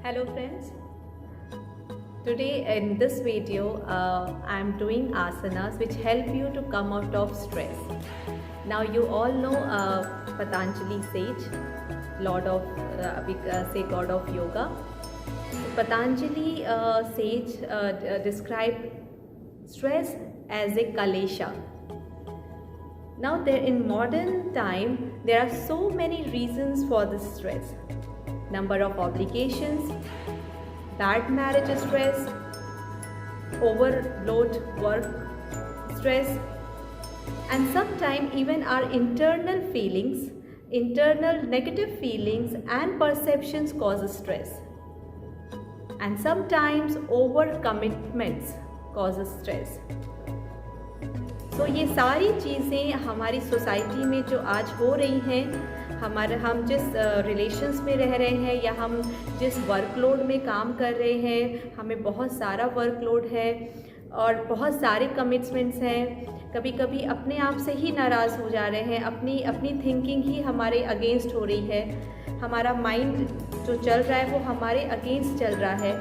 Hello friends, today in this video I am doing asanas which help you to come out of stress. Now you all know Patanjali sage, Lord of we say God of yoga. Patanjali sage describe stress as a kalesha. Now there in modern time there are so many reasons for this stress. Number of obligations, bad marriage stress, overload work stress, and sometimes even our internal feelings, internal negative feelings and perceptions cause stress. And sometimes over commitments causes stress. तो ये सारी चीज़ें हमारी society में जो आज हो रही हैं, हम जिस रिलेशंस में रह रहे हैं या हम जिस वर्कलोड में काम कर रहे हैं, हमें बहुत सारा वर्कलोड है और बहुत सारे कमिटमेंट्स हैं। कभी कभी अपने आप से ही नाराज़ हो जा रहे हैं, अपनी थिंकिंग ही हमारे अगेंस्ट हो रही है, हमारा माइंड जो चल रहा है वो हमारे अगेंस्ट चल रहा है।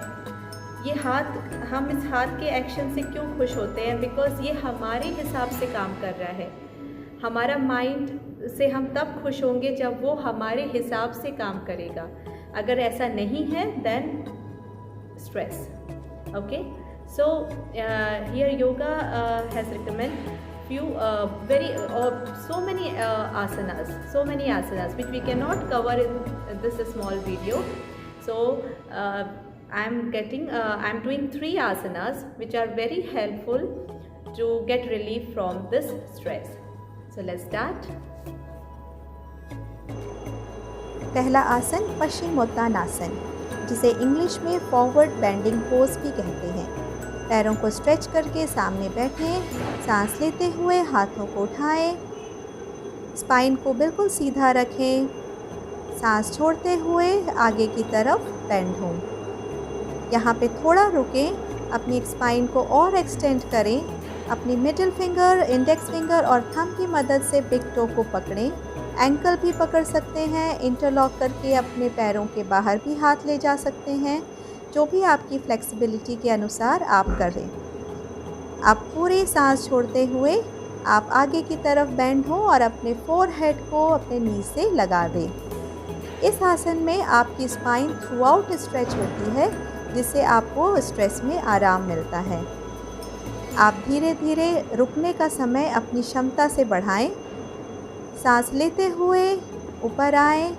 हम इस हाथ के एक्शन से क्यों खुश होते हैं? बिकॉज़ ये हमारे हिसाब से काम कर रहा है। हमारा माइंड से हम तब खुश होंगे जब वो हमारे हिसाब से काम करेगा। अगर ऐसा नहीं है then stress. Okay, so here yoga has recommend few so many asanas which we cannot cover in this small video. So I'm doing 3 asanas which are very helpful to get relief from this stress. So let's start. पहला आसन पश्चिमोत्तानासन, जिसे English में forward bending pose भी कहते हैं। पैरों को stretch करके सामने बैठें, सांस लेते हुए हाथों को उठाएं, स्पाइन को बिल्कुल सीधा रखें, सांस छोड़ते हुए आगे की तरफ बेंड हों। यहाँ पे थोड़ा रुकें, अपनी स्पाइन को और एक्सटेंड करें, अपनी मिडिल फिंगर, इंडेक्स फिंगर और थंब की मदद से बिग टो को पकड़ें। एंकल भी पकड़ सकते हैं, इंटरलॉक करके अपने पैरों के बाहर भी हाथ ले जा सकते हैं, जो भी आपकी फ्लेक्सिबिलिटी के अनुसार आप करें। आप पूरी सांस छोड़ते हुए आप आगे की तरफ बेंड हो और अपने फोरहेड को अपने नी से लगा दें। इस आसन में आपकी स्पाइन थ्रू आउट स्ट्रेच होती है, जिससे आपको स्ट्रेस में आराम मिलता है। आप धीरे धीरे रुकने का समय अपनी क्षमता से बढ़ाएं। सांस लेते हुए ऊपर आएं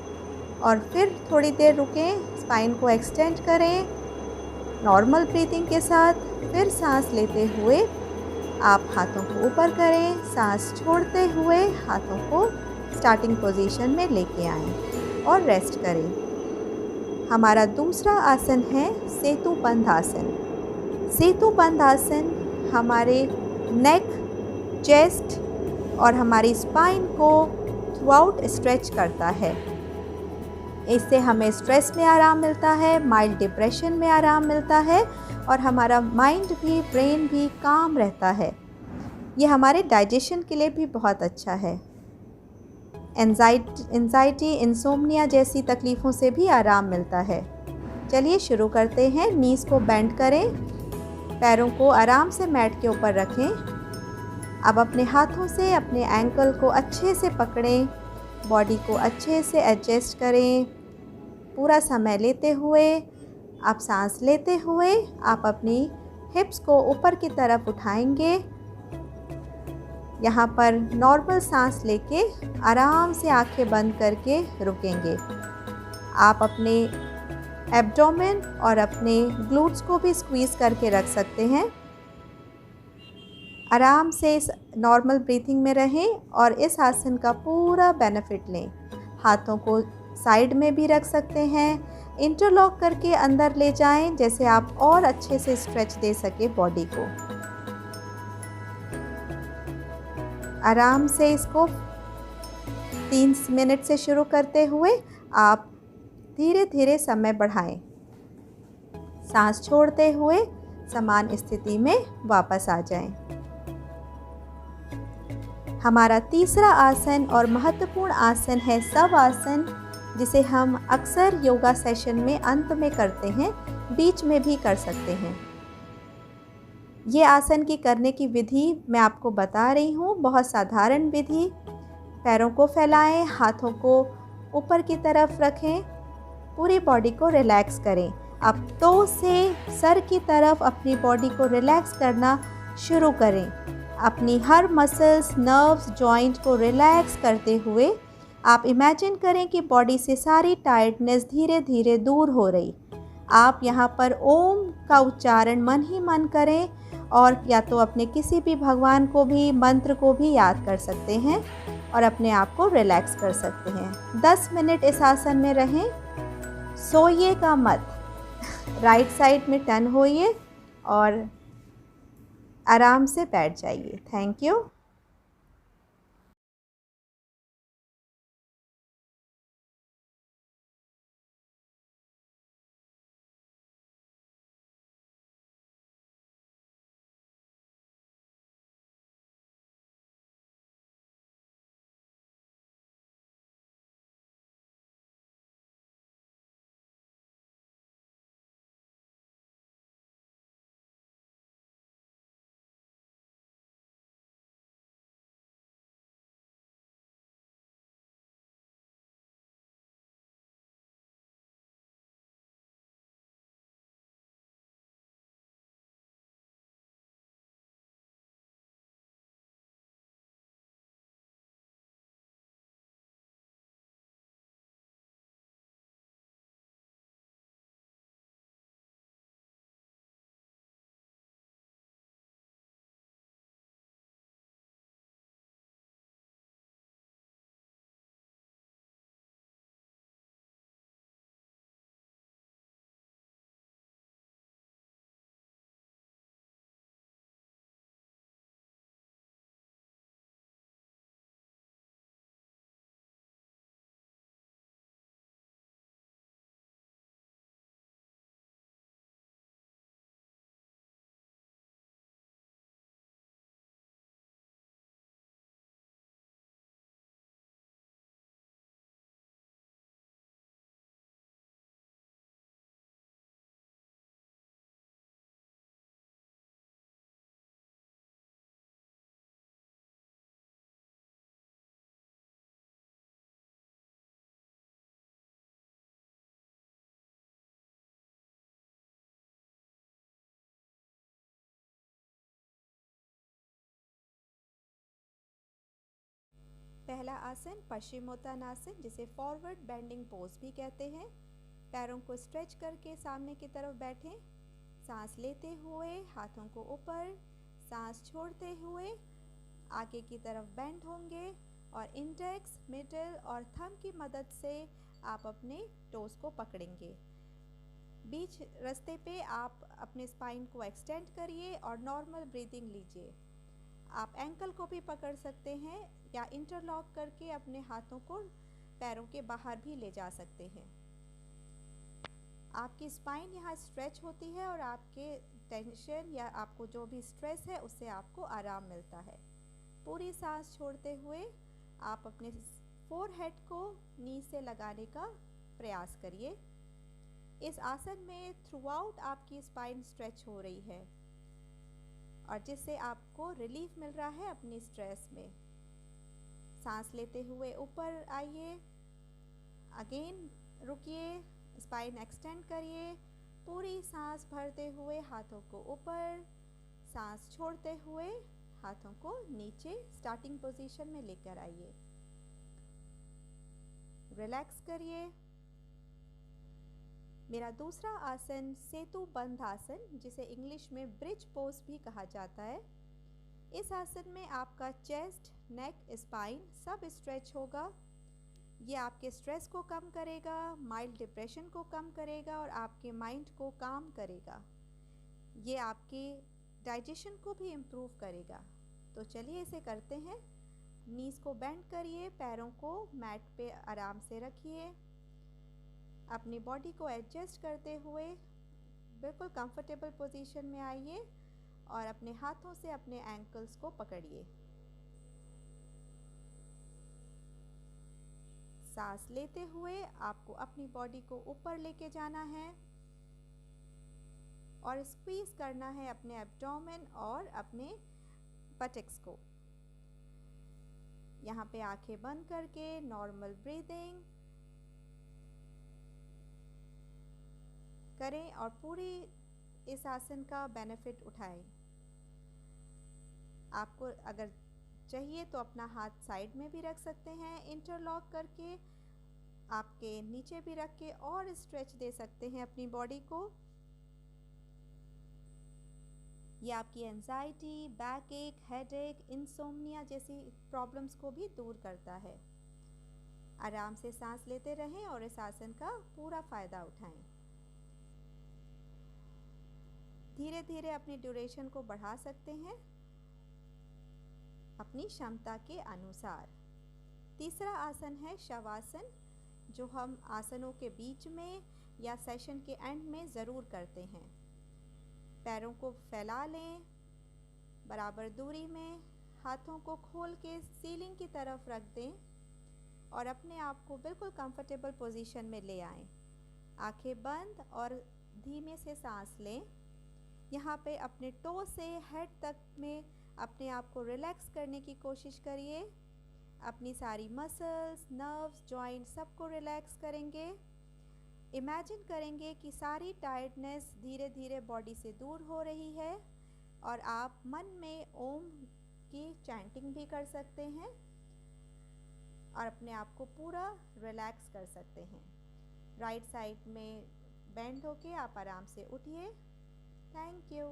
और फिर थोड़ी देर रुकें, स्पाइन को एक्सटेंड करें नॉर्मल ब्रीथिंग के साथ। फिर सांस लेते हुए आप हाथों को ऊपर करें, सांस छोड़ते हुए हाथों को स्टार्टिंग पोजीशन में लेके आएं और रेस्ट करें। हमारा दूसरा आसन है सेतु बंध आसन। सेतु बंध आसन हमारे नेक, चेस्ट और हमारी स्पाइन को थ्रू आउट स्ट्रेच करता है। इससे हमें स्ट्रेस में आराम मिलता है, माइल्ड डिप्रेशन में आराम मिलता है और हमारा माइंड भी, ब्रेन भी काम रहता है। ये हमारे डाइजेशन के लिए भी बहुत अच्छा है। एंजाइटी, इंसोम्निया जैसी तकलीफ़ों से भी आराम मिलता है। चलिए शुरू करते हैं। नीज़ को बेंड करें, पैरों को आराम से मैट के ऊपर रखें। अब अपने हाथों से अपने एंकल को अच्छे से पकड़ें, बॉडी को अच्छे से एडजस्ट करें। पूरा समय लेते हुए आप सांस लेते हुए आप अपनी हिप्स को ऊपर की तरफ उठाएंगे। यहाँ पर नॉर्मल सांस लेके आराम से आंखें बंद करके रुकेंगे। आप अपने एब्डोमेन और अपने ग्लूट्स को भी स्क्वीज़ करके रख सकते हैं। आराम से इस नॉर्मल ब्रीथिंग में रहें और इस आसन का पूरा बेनिफिट लें। हाथों को साइड में भी रख सकते हैं, इंटरलॉक करके अंदर ले जाएं, जैसे आप और अच्छे से स्ट्रेच दे सके बॉडी को। आराम से इसको 3 मिनट से शुरू करते हुए आप धीरे धीरे समय बढ़ाएं। सांस छोड़ते हुए समान स्थिति में वापस आ जाएं। हमारा तीसरा आसन और महत्वपूर्ण आसन है शव आसन जिसे हम अक्सर योगा सेशन में अंत में करते हैं, बीच में भी कर सकते हैं। ये आसन की करने की विधि मैं आपको बता रही हूँ, बहुत साधारण विधि। पैरों को फैलाएं, हाथों को ऊपर की तरफ रखें, पूरी बॉडी को रिलैक्स करें। अब टो से सर की तरफ अपनी बॉडी को रिलैक्स करना शुरू करें। अपनी हर मसल्स, नर्व्स, जॉइंट को रिलैक्स करते हुए आप इमेजिन करें कि बॉडी से सारी टायर्डनेस धीरे धीरे दूर हो रही। आप यहाँ पर ओम का उच्चारण मन ही मन करें और या तो अपने किसी भी भगवान को भी, मंत्र को भी याद कर सकते हैं और अपने आप को रिलैक्स कर सकते हैं। 10 मिनट इस आसन में रहें, सोइएगा मत। राइट साइड में टर्न होइए और आराम से बैठ जाइए। Thank you. पहला आसन पश्चिमोत्तानासन, जिसे फॉरवर्ड बेंडिंग पोज भी कहते हैं। पैरों को स्ट्रेच करके सामने की तरफ बैठें। सांस लेते हुए हाथों को ऊपर, सांस छोड़ते हुए आगे की तरफ बेंड होंगे और इंडेक्स, मिडिल और थंब की मदद से आप अपने टोस को पकड़ेंगे। बीच रास्ते पे आप अपने स्पाइन को एक्सटेंड करिए और नॉर्मल ब्रीदिंग लीजिए। आप एंकल को भी पकड़ सकते हैं या इंटरलॉक करके अपने हाथों को पैरों के बाहर भी ले जा सकते हैं। आपकी स्पाइन यहाँ स्ट्रेच होती है और आपके टेंशन या आपको जो भी स्ट्रेस है उससे आपको आराम मिलता है। पूरी सांस छोड़ते हुए आप अपने फोरहेड को नी से लगाने का प्रयास करिए। इस आसन में थ्रू आउट आपकी स्पाइन स्ट्रेच हो रही है और जिससे आपको रिलीफ मिल रहा है अपनी स्ट्रेस में। सांस लेते हुए ऊपर आइए, अगेन रुकिए, स्पाइन एक्सटेंड करिए, पूरी सांस भरते हुए हाथों को ऊपर, सांस छोड़ते हुए हाथों को नीचे स्टार्टिंग पोजीशन में लेकर आइए। रिलैक्स करिए। मेरा दूसरा आसन सेतु बंध आसन, जिसे इंग्लिश में ब्रिज पोज भी कहा जाता है। इस आसन में आपका चेस्ट, नेक, स्पाइन सब स्ट्रेच होगा। ये आपके स्ट्रेस को कम करेगा, माइल्ड डिप्रेशन को कम करेगा और आपके माइंड को काम करेगा। ये आपके डाइजेशन को भी इम्प्रूव करेगा। तो चलिए इसे करते हैं। नीज़ को बेंड करिए, पैरों को मैट पे आराम से रखिए। अपनी बॉडी को एडजस्ट करते हुए बिल्कुल कंफर्टेबल पोजीशन में आइए और अपने हाथों से अपने एंकल्स को पकड़िए। सांस लेते हुए आपको अपनी बॉडी को ऊपर लेके जाना है और स्क्वीज करना है अपने एब्डोमेन और अपने बटक्स को। यहाँ पे आंखें बंद करके नॉर्मल ब्रीदिंग करें और पूरी इस आसन का बेनिफिट उठाएं। आपको अगर चाहिए तो अपना हाथ साइड में भी रख सकते हैं इंटरलॉक करके, आपके नीचे भी रख के और स्ट्रेच दे सकते हैं अपनी बॉडी को। ये आपकी एंजाइटी, बैक एक, हेड एक, इंसोम्निया जैसी प्रॉब्लम्स को भी दूर करता है। आराम से सांस लेते रहें और इस आसन का पूरा फ़ायदा उठाएं। धीरे धीरे अपनी ड्यूरेशन को बढ़ा सकते हैं अपनी क्षमता के अनुसार। तीसरा आसन है शवासन, जो हम आसनों के बीच में या सेशन के एंड में ज़रूर करते हैं। पैरों को फैला लें बराबर दूरी में, हाथों को खोल के सीलिंग की तरफ रख दें और अपने आप को बिल्कुल कंफर्टेबल पोजीशन में ले आएं। आंखें बंद और धीमे से सांस लें। यहाँ पे अपने टो से हेड तक में अपने आप को रिलैक्स करने की कोशिश करिए। अपनी सारी मसल्स, नर्व्स, जॉइंट सबको रिलैक्स करेंगे। इमेजिन करेंगे कि सारी टायर्डनेस धीरे धीरे बॉडी से दूर हो रही है और आप मन में ओम की चैंटिंग भी कर सकते हैं और अपने आप को पूरा रिलैक्स कर सकते हैं। राइट साइड में बेंड होके आप आराम से उठिए। Thank you.